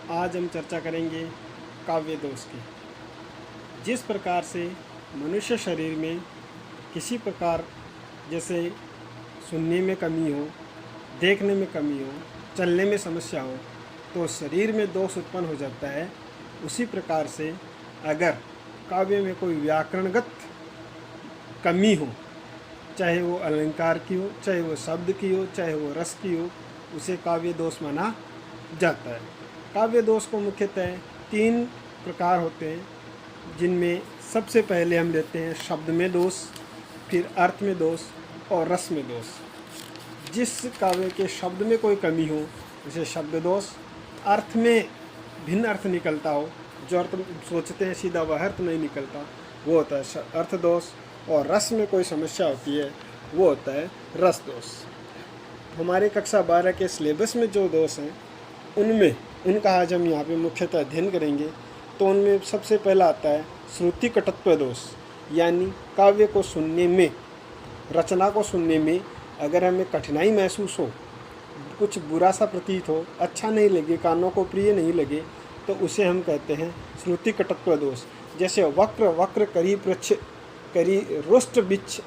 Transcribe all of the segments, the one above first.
आज हम चर्चा करेंगे काव्य दोष की। जिस प्रकार से मनुष्य शरीर में किसी प्रकार जैसे सुनने में कमी हो, देखने में कमी हो, चलने में समस्या हो तो शरीर में दोष उत्पन्न हो जाता है। उसी प्रकार से अगर काव्य में कोई व्याकरणगत कमी हो, चाहे वो अलंकार की हो, चाहे वो शब्द की हो, चाहे वो रस की हो, उसे काव्य दोष माना जाता है। काव्य दोष को मुख्यतः 3 प्रकार होते हैं, जिनमें सबसे पहले हम लेते हैं शब्द में दोष, फिर अर्थ में दोष और रस में दोष। जिस काव्य के शब्द में कोई कमी हो उसे शब्द दोष, अर्थ में भिन्न अर्थ निकलता हो, जो अर्थ सोचते हैं सीधा वह अर्थ नहीं निकलता, वो होता है अर्थ दोष, और रस में कोई समस्या होती है वो होता है रस दोष। हमारे कक्षा 12 के सिलेबस में जो दोष हैं उनका आज हम यहाँ पे मुख्यतः अध्ययन करेंगे। तो उनमें सबसे पहला आता है श्रुति कटत्व दोष, यानी काव्य को सुनने में, रचना को सुनने में अगर हमें कठिनाई महसूस हो, कुछ बुरा सा प्रतीत हो, अच्छा नहीं लगे, कानों को प्रिय नहीं लगे, तो उसे हम कहते हैं श्रुति कटत्व दोष। जैसे वक्र वक्र करी पृच्छ करी रुष्ट बिच्छ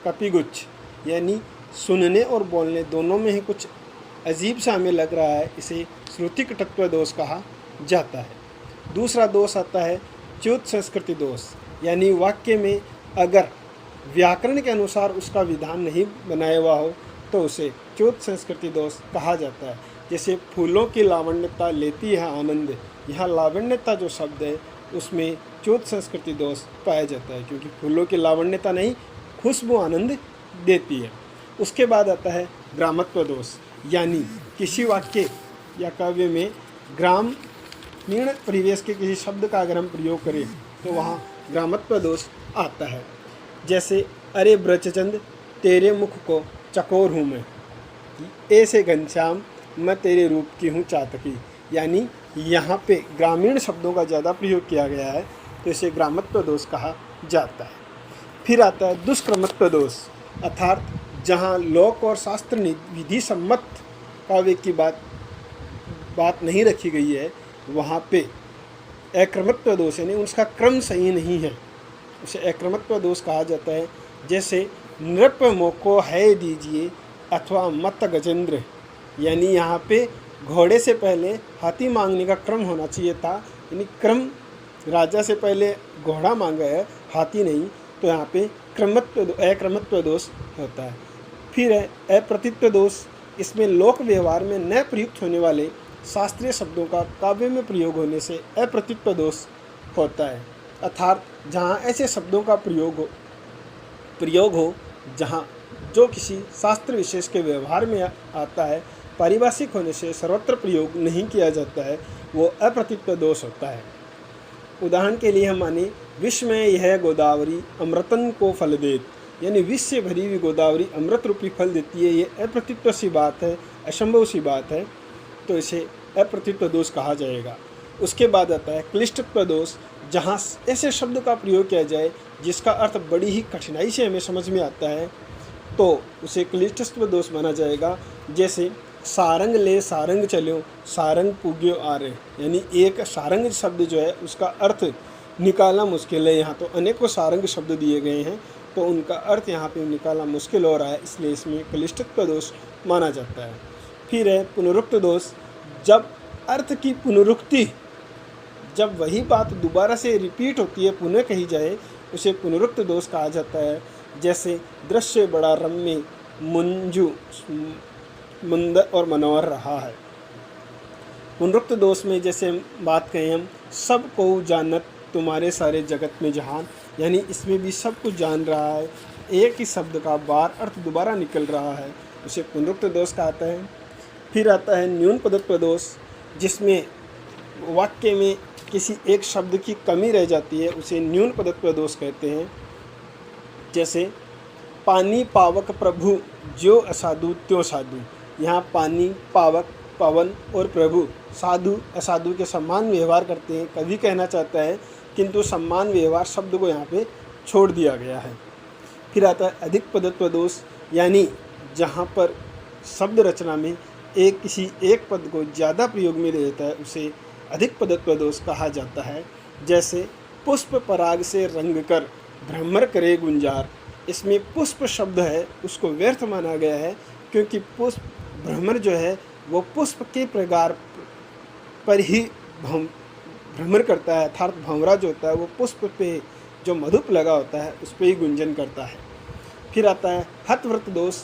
कपिगुच्छ, यानी सुनने और बोलने दोनों में ही कुछ अजीब सा हमें लग रहा है, इसे श्रुति कटत्व दोष कहा जाता है। दूसरा दोष आता है च्युत संस्कृति दोष, यानी वाक्य में अगर व्याकरण के अनुसार उसका विधान नहीं बनाया हुआ हो तो उसे च्युत संस्कृति दोष कहा जाता है। जैसे फूलों की लावण्यता लेती है आनंद, यहाँ लावण्यता जो शब्द है उसमें च्युत संस्कृति दोष पाया जाता है, क्योंकि फूलों की लावण्यता नहीं, खुशबू आनंद देती है। उसके बाद आता है ग्रामत्व दोष, यानी किसी वाक्य या काव्य में ग्रामीण परिवेश के किसी शब्द का अगर हम प्रयोग करें तो वहाँ ग्रामत्व दोष आता है। जैसे अरे ब्रजचंद तेरे मुख को चकोर हूँ मैं, ऐसे घनश्याम मैं तेरे रूप की हूँ चातकी, यानी यहाँ पे ग्रामीण शब्दों का ज़्यादा प्रयोग किया गया है तो इसे ग्रामत्व दोष कहा जाता है। फिर आता है दुष्क्रमत्व दोष, अर्थात जहाँ लोक और शास्त्र विधि सम्मत काव्य की बात नहीं रखी गई है, वहाँ पे अक्रमत्व दोष, यानी उसका क्रम सही नहीं है, उसे अक्रमत्व दोष कहा जाता है। जैसे नृप मोको है दीजिए अथवा मत गजेंद्र, यानी यहाँ पे घोड़े से पहले हाथी मांगने का क्रम होना चाहिए था, यानी क्रम राजा से पहले घोड़ा मांगा है, हाथी नहीं, तो यहाँ पे अक्रमत्व दोष होता है। फिर है अप्रतित्व दोष, इसमें लोक व्यवहार में न प्रयुक्त होने वाले शास्त्रीय शब्दों का काव्य में प्रयोग होने से अप्रतित्व दोष होता है, अर्थात जहाँ ऐसे शब्दों का प्रयोग हो जहाँ जो किसी शास्त्र विशेष के व्यवहार में आता है, पारिभाषिक होने से सर्वत्र प्रयोग नहीं किया जाता है, वो अप्रतित्व दोष होता है। उदाहरण के लिए हम माने विश्व में यह गोदावरी अमृतन को फल देत, यानी विष से भरी हुई गोदावरी अमृत रूपी फल देती है, ये अप्रतित्व सी बात है, असंभव सी बात है, तो इसे अप्रतित्व दोष कहा जाएगा। उसके बाद आता है क्लिष्टत्व दोष, जहाँ ऐसे शब्द का प्रयोग किया जाए जिसका अर्थ बड़ी ही कठिनाई से हमें समझ में आता है तो उसे क्लिष्टत्व दोष माना जाएगा। जैसे सारंग ले सारंग चलो सारंग पुग्यो आरे, यानी एक सारंग शब्द जो है उसका अर्थ निकालना मुश्किल है, यहाँ तो अनेकों सारंग शब्द दिए गए हैं तो उनका अर्थ यहाँ पे निकालना मुश्किल हो रहा है, इसलिए इसमें क्लिष्टत्व दोष माना जाता है। फिर है पुनरुक्त दोष, जब अर्थ की पुनरुक्ति, जब वही बात दोबारा से रिपीट होती है, पुनः कही जाए, उसे पुनरुक्त दोष कहा जाता है। जैसे दृश्य बड़ा रम्य मुंजु मुंद और मनोहर रहा है। पुनरुक्त दोष में जैसे बात कहें हम सब को जानत तुम्हारे सारे जगत में जहान, यानी इसमें भी सब कुछ जान रहा है, एक ही शब्द का बार अर्थ दोबारा निकल रहा है, उसे पुनरुक्त दोष कहता है। फिर आता है न्यून पदत्व दोष, जिसमें वाक्य में किसी एक शब्द की कमी रह जाती है, उसे न्यून पदत्व दोष कहते हैं। जैसे पानी पावक प्रभु जो असाधु त्यों साधु, यहाँ पानी पावक पवन और प्रभु साधु असाधु के सम्मान व्यवहार करते हैं, कवि कहना चाहता है, किंतु सम्मान व्यवहार शब्द को यहाँ पे छोड़ दिया गया है। फिर आता है अधिक पदत्व दोष, यानी जहाँ पर शब्द रचना में किसी एक पद को ज़्यादा प्रयोग में ले जाता है, उसे अधिक पदत्व दोष कहा जाता है। जैसे पुष्प पराग से रंग कर भ्रमर करे गुंजार, इसमें पुष्प शब्द है उसको व्यर्थ माना गया है, क्योंकि पुष्प भ्रमर जो है वो पुष्प के प्रगार पर ही भ्रमर करता है, अर्थात भंवरा जो होता है वो पुष्प पे जो मधुप लगा होता है उस पर ही गुंजन करता है। फिर आता है हतव्रत दोष,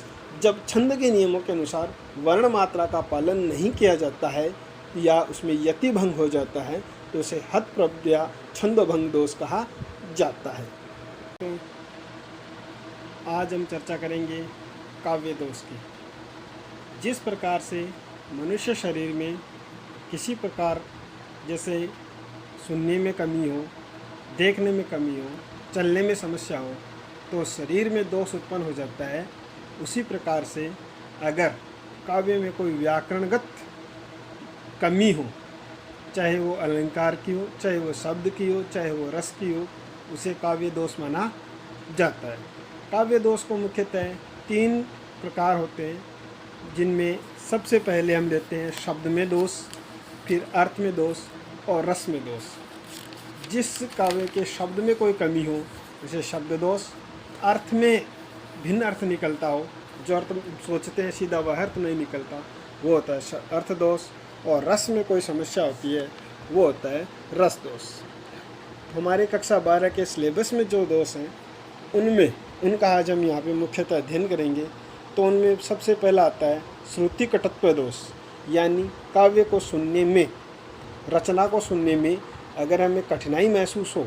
जब छंद के नियमों के अनुसार वर्ण मात्रा का पालन नहीं किया जाता है या उसमें यति भंग हो जाता है तो उसे हत प्रज्ञा छंद भंग दोष कहा जाता है। तो आज हम चर्चा करेंगे काव्य दोष की। जिस प्रकार से मनुष्य शरीर में किसी प्रकार जैसे सुनने में कमी हो, देखने में कमी हो, चलने में समस्या हो तो शरीर में दोष उत्पन्न हो जाता है। उसी प्रकार से अगर काव्य में कोई व्याकरणगत कमी हो, चाहे वो अलंकार की हो, चाहे वो शब्द की हो, चाहे वो रस की हो, उसे काव्य दोष माना जाता है। काव्य दोष को मुख्यतः 3 प्रकार होते हैं, जिनमें सबसे पहले हम लेते हैं शब्द में दोष, फिर अर्थ में दोष और रस में दोष। जिस काव्य के शब्द में कोई कमी हो उसे शब्द दोष, अर्थ में भिन्न अर्थ निकलता हो, जो अर्थ सोचते हैं सीधा वह अर्थ नहीं निकलता, वो होता है अर्थ दोष, और रस में कोई समस्या होती है वो होता है रस दोष। हमारे कक्षा 12 के सिलेबस में जो दोष हैं उनका आज हम यहाँ पे मुख्यतः अध्ययन करेंगे। तो उनमें सबसे पहला आता है श्रुति कटत्व दोष, यानी काव्य को सुनने में, रचना को सुनने में अगर हमें कठिनाई महसूस हो,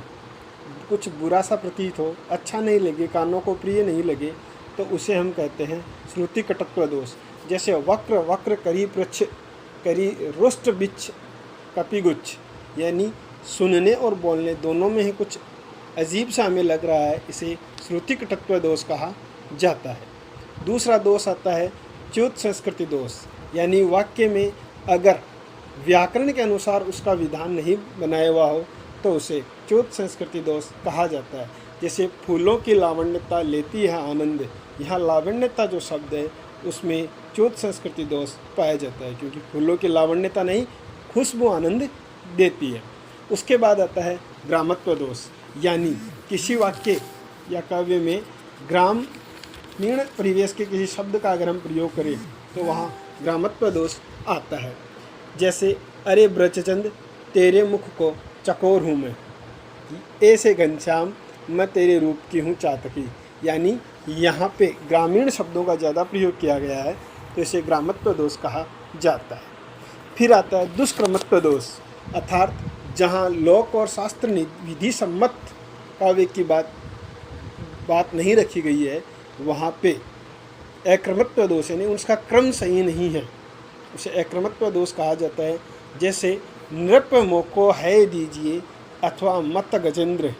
कुछ बुरा सा प्रतीत हो, अच्छा नहीं लगे, कानों को प्रिय नहीं लगे, तो उसे हम कहते हैं श्रुति कटत्व दोष। जैसे वक्र वक्र करी पृच्छ करी रुष्ट बिच्छ कपिगुच्छ, यानी सुनने और बोलने दोनों में ही कुछ अजीब सा हमें लग रहा है, इसे श्रुति कटत्व दोष कहा जाता है। दूसरा दोष आता है च्युत संस्कृति दोष, यानी वाक्य में अगर व्याकरण के अनुसार उसका विधान नहीं बनाया हुआ हो तो उसे च्युत संस्कृति दोष कहा जाता है। जैसे फूलों की लावण्यता लेती है आनंद, यहाँ लावण्यता जो शब्द है उसमें च्युत संस्कृति दोष पाया जाता है, क्योंकि फूलों की लावण्यता नहीं, खुशबू आनंद देती है। उसके बाद आता है ग्रामत्व दोष, यानी किसी वाक्य या काव्य में ग्रामीण परिवेश के किसी शब्द का अगर हम प्रयोग करें तो वहाँ ग्रामत्व दोष आता है। जैसे अरे ब्रजचंद तेरे मुख को चकोर हूँ मैं, ऐसे घनश्याम मैं तेरे रूप की हूँ चातकी, यानी यहाँ पे ग्रामीण शब्दों का ज़्यादा प्रयोग किया गया है तो इसे ग्रामत्व दोष कहा जाता है। फिर आता है दुष्क्रमत्व दोष, अर्थात जहाँ लोक और शास्त्र विधि सम्मत काव्य की बात नहीं रखी गई है वहाँ पे अक्रमत्व दोष, यानी उसका क्रम सही नहीं है, उसे अक्रमत्व दोष कहा जाता है। जैसे नृप मोको है दीजिए अथवा मत गजेंद्र,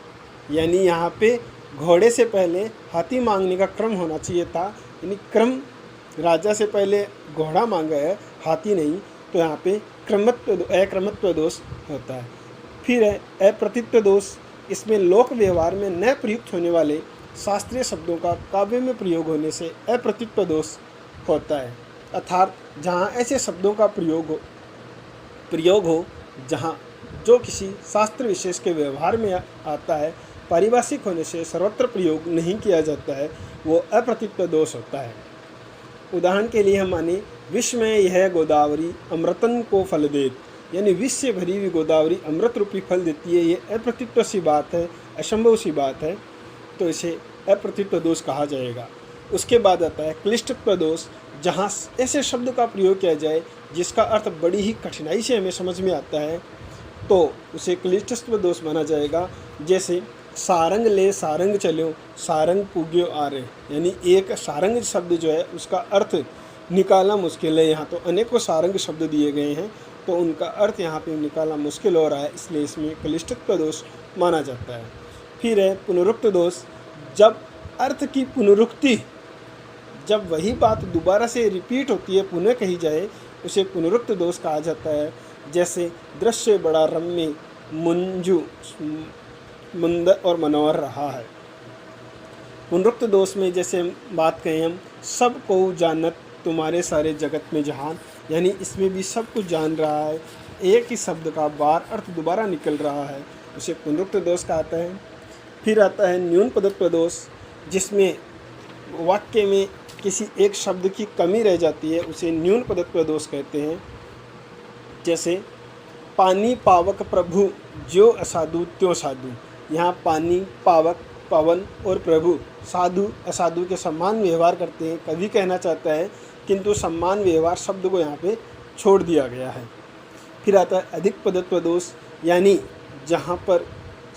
यानी यहाँ पे घोड़े से पहले हाथी मांगने का क्रम होना चाहिए था, यानी क्रम राजा से पहले घोड़ा मांगा है, हाथी नहीं, तो यहाँ पे अक्रमत्व दोष होता है। फिर है अप्रतित्व दोष, इसमें लोक व्यवहार में न प्रयुक्त होने वाले शास्त्रीय शब्दों का काव्य में प्रयोग होने से अप्रतित्व दोष होता है, अर्थात जहाँ ऐसे शब्दों का प्रयोग हो जहाँ जो किसी शास्त्र विशेष के व्यवहार में आता है, पारिभाषिक होने से सर्वत्र प्रयोग नहीं किया जाता है, वो अप्रतित्व दोष होता है। उदाहरण के लिए हम माने विश्व में यह गोदावरी अमृतन को फल देत, यानी विश्व से भरी हुई गोदावरी अमृत रूपी फल देती है, ये अप्रतित्व सी बात है, असंभव सी बात है, तो इसे अप्रतित्व दोष कहा जाएगा। उसके बाद आता है क्लिष्टत्व दोष, जहाँ ऐसे शब्द का प्रयोग किया जाए जिसका अर्थ बड़ी ही कठिनाई से हमें समझ में आता है तो उसे क्लिष्टत्व दोष माना जाएगा। जैसे सारंग ले सारंग चलो सारंग पुग्यो आरे, यानी एक सारंग शब्द जो है उसका अर्थ निकालना मुश्किल है, यहाँ तो अनेकों सारंग शब्द दिए गए हैं तो उनका अर्थ यहाँ पे निकालना मुश्किल हो रहा है, इसलिए इसमें क्लिष्टत्व दोष माना जाता है। फिर है पुनरुक्त दोष, जब अर्थ की पुनरुक्ति, जब वही बात दोबारा से रिपीट होती है, पुनः कही जाए, उसे पुनरुक्त दोष कहा जाता है। जैसे दृश्य बड़ा रम्य मुंजु मुंदर और मनोहर रहा है। पुनरुक्त दोष में जैसे बात कहें हम, सब को जानत तुम्हारे सारे जगत में जहान, यानी इसमें भी सब कुछ जान रहा है, एक ही शब्द का बार अर्थ दोबारा निकल रहा है, उसे पुनरुक्त दोष कहते हैं। फिर आता है न्यून पदत्व दोष, जिसमें वाक्य में किसी एक शब्द की कमी रह जाती है, उसे न्यून पदत्व दोष कहते हैं। जैसे पानी पावक प्रभु जो असाधु त्यों साधु, यहाँ पानी पावक पवन और प्रभु साधु असाधु के सम्मान व्यवहार करते हैं, कवि कहना चाहता है, किंतु सम्मान व्यवहार शब्द को यहाँ पे छोड़ दिया गया है। फिर आता है अधिक पदत्व दोष, यानी जहाँ पर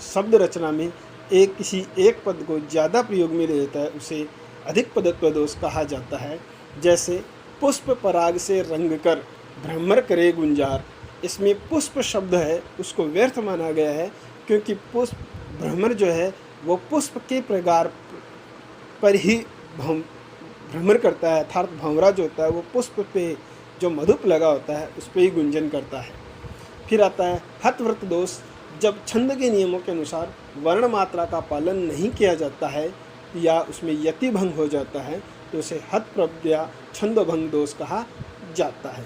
शब्द रचना में किसी एक पद को ज़्यादा प्रयोग में ले लेता है, उसे अधिक पदत्व दोष कहा जाता है। जैसे पुष्प पराग से रंग कर भ्रमर करे गुंजार, इसमें पुष्प शब्द है उसको व्यर्थ माना गया है, क्योंकि पुष्प भ्रमर जो है वो पुष्प के प्रकार पर ही भ्रमर करता है, अर्थात भंवरा जो होता है वो पुष्प पे जो मधुप लगा होता है उस पर ही गुंजन करता है। फिर आता है हतव्रत दोष, जब छंद के नियमों के अनुसार वर्ण मात्रा का पालन नहीं किया जाता है या उसमें यति भंग हो जाता है तो उसे हत प्रत्यय छंद भंग दोष कहा जाता है।